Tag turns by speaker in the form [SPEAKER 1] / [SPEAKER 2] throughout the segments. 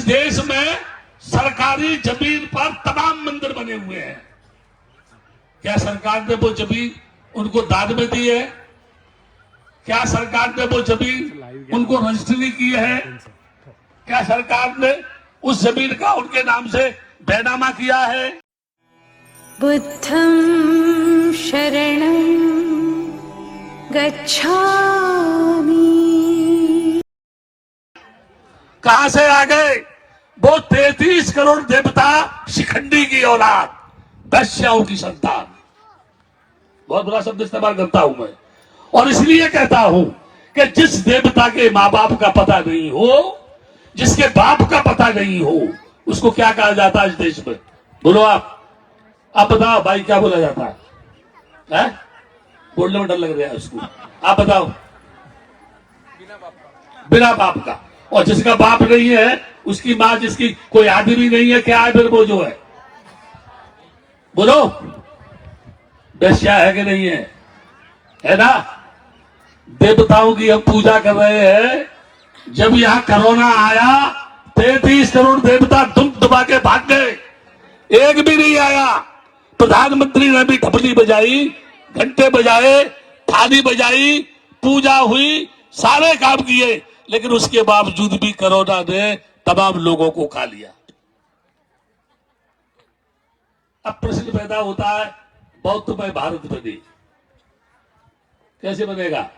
[SPEAKER 1] देश में सरकारी जमीन पर तमाम मंदिर बने हुए हैं। क्या सरकार ने वो जमीन उनको दान में दी है? क्या सरकार ने वो जमीन उनको रजिस्ट्री की है? क्या सरकार ने उस जमीन का उनके नाम से बैनामा किया है?
[SPEAKER 2] बुद्धं शरणं गच्छामि।
[SPEAKER 1] कहां से आ गए? वो 33 करोड़ देवता शिखंडी की औलाद, वैश्याओं की संतान। बहुत बुरा शब्द इस्तेमाल करता हूं मैं, और इसलिए कहता हूं कि जिस देवता के माँ बाप का पता नहीं हो, जिसके बाप का पता नहीं हो, उसको क्या कहा जाता है इस देश में? बोलो आप बताओ भाई, क्या बोला जाता है? बोलने में डर लग रहा है उसको। आप बताओ। बिना बाप का। और जिसका बाप नहीं है, उसकी मां जिसकी कोई आदमी नहीं है, क्या है फिर वो जो है? बोलो, वैश्या है कि नहीं है? है ना? देवताओं की हम पूजा कर रहे हैं। जब यहां कोरोना आया, 33 करोड़ देवता दुम दबा के भाग गए, एक भी नहीं आया। प्रधानमंत्री ने भी ढपली बजाई, घंटे बजाए, थाली बजाई, पूजा हुई, सारे काम किए, लेकिन उसके बावजूद भी कोरोना ने तमाम लोगों को खा लिया। अब प्रश्न पैदा होता है, बौद्ध में भारत बने, कैसे बनेगा?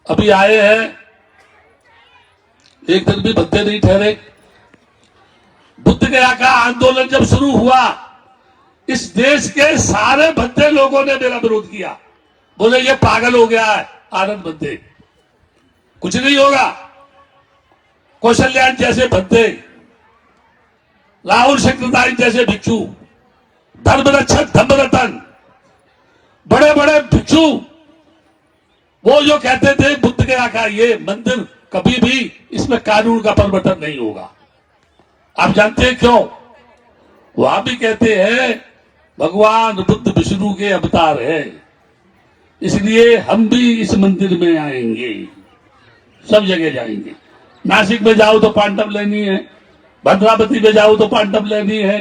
[SPEAKER 1] अभी आए हैं, एक दिन भी भद्दे नहीं ठहरे। बुद्ध गया का आंदोलन जब शुरू हुआ, इस देश के सारे भद्दे लोगों ने मेरा विरोध किया। बोले ये पागल हो गया है आनंद भद्दे, कुछ नहीं होगा। कौशल्याण जैसे भद्दे, राहुल शंकरदास जैसे भिक्षु, धर्मरक्षक धर्मरतन, बड़े बड़े भिक्षु, वो जो कहते थे बुद्ध गया का ये मंदिर कभी भी इसमें कानून का परिवर्तन नहीं होगा। आप जानते हैं क्यों? वहां भी कहते हैं भगवान बुद्ध विष्णु के अवतार है, इसलिए हम भी इस मंदिर में आएंगे, सब जगह जाएंगे। नासिक में जाओ तो पांडव लेनी है, भद्रावती में जाओ तो पांडव लेनी है,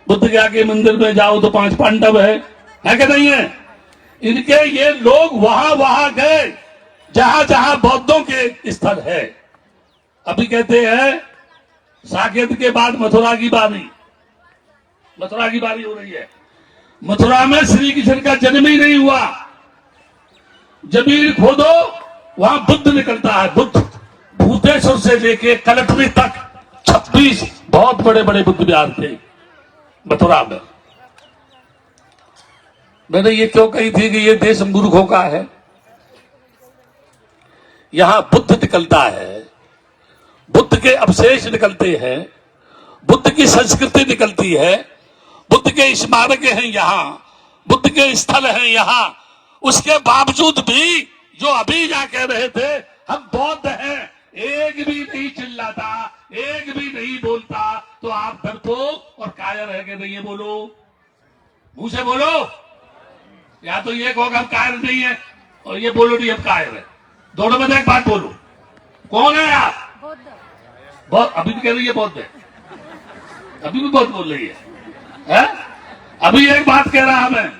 [SPEAKER 1] बुद्ध गया के मंदिर में जाओ तो 5 पांडव है कि नहीं है? इनके ये लोग वहां वहां गए जहां जहां बौद्धों के स्थल है। अभी कहते हैं साकेत के बाद मथुरा की बारी हो रही है। मथुरा में श्री कृष्ण का जन्म ही नहीं हुआ। जमीन खोदो, वहां बुद्ध निकलता है। बुद्ध भूतेश्वर से लेके कलटरी तक 26 बहुत बड़े बड़े बुद्ध विहार थे मथुरा में। मैंने ये क्यों कही थी कि ये देश मूर्खों का है? यहां बुद्ध निकलता है, बुद्ध के अवशेष निकलते हैं, बुद्ध की संस्कृति निकलती है, बुद्ध के स्मारक हैं यहां, बुद्ध के स्थल हैं यहां। उसके बावजूद भी जो अभी जा कह रहे थे हम बौद्ध हैं, एक भी नहीं चिल्लाता, एक भी नहीं बोलता, तो आप डरपोक और कायर है कि नहीं है? बोलो, मुंह से बोलो। या तो ये कहो हम कायर नहीं है, और ये बोलो नहीं हम कायर है। दोनों में एक बात बोलो, कौन है आप? बहुत अभी भी कह रही है बौद्ध है, अभी भी बहुत बोल रही है? अभी एक बात कह रहा मैं,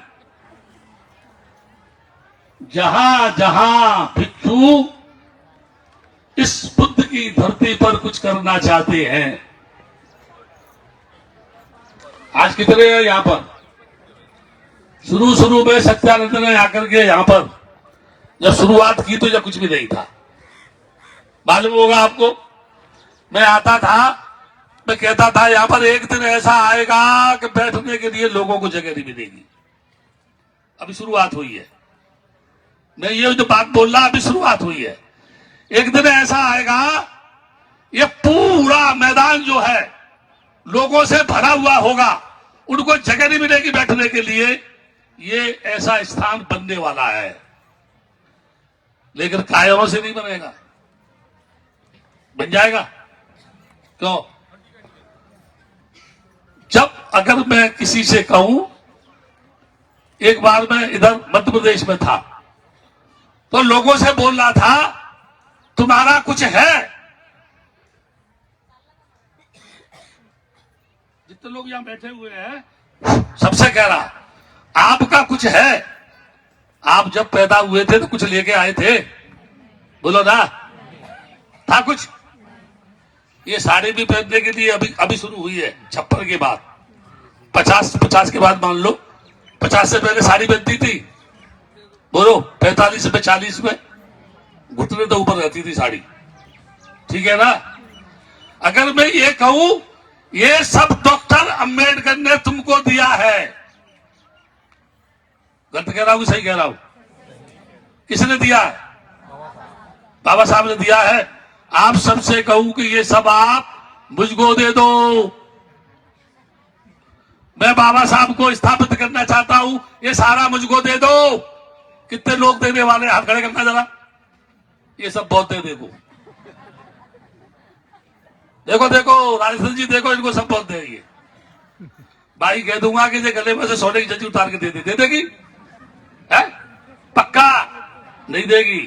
[SPEAKER 1] जहां जहां भिक्षु इस बुद्ध की धरती पर कुछ करना चाहते हैं, आज कितने हैं यहां पर? शुरू में सत्यानंद ने आकर के यहां पर जब शुरुआत की तो जब कुछ भी नहीं था, मालूम होगा आपको। मैं आता था, मैं कहता था यहां पर एक दिन ऐसा आएगा कि बैठने के लिए लोगों को जगह नहीं मिलेगी। अभी शुरुआत हुई है, मैं ये जो बात बोल रहा अभी शुरुआत हुई है। एक दिन ऐसा आएगा, ये पूरा मैदान जो है लोगों से भरा हुआ होगा, उनको जगह नहीं मिलेगी बैठने के लिए। ये ऐसा स्थान बनने वाला है, लेकिन कायरों से नहीं बनेगा, बन जाएगा। क्यों? जब अगर मैं किसी से कहूं, एक बार मैं इधर मध्य प्रदेश में था तो लोगों से बोल रहा था तुम्हारा कुछ है? जितने लोग यहाँ बैठे हुए हैं सबसे कह रहा, आपका कुछ है? आप जब पैदा हुए थे तो कुछ लेके आए थे? बोलो ना, था कुछ? ये साड़ी भी पहनने के लिए अभी अभी शुरू हुई है 56 के बाद। 50 के बाद मान लो, 50 से पहले साड़ी पहनती थी। बोलो 45 में 40 में घुटने तो ऊपर रहती थी साड़ी, ठीक है ना? अगर मैं ये कहूं ये सब डॉक्टर अंबेडकर ने तुमको दिया है, गलत कह रहा हूं कि सही कह रहा हूं? किसने दिया है? बाबा साहब ने दिया है। आप सबसे कहूं कि ये सब आप मुझको दे दो। मैं बाबा साहब को स्थापित करना चाहता हूं, ये सारा मुझको दे दो। कितने लोग देने वाले? हाथ खड़े करना जरा। ये सब बहुत दे देखो, देखो देखो राजेश्वर जी, देखो इनको सब बहुत देंगे। भाई कह दूंगा कि ये गले में से सोने की जंजीर उतार के दे देगी? है? पक्का नहीं देगी।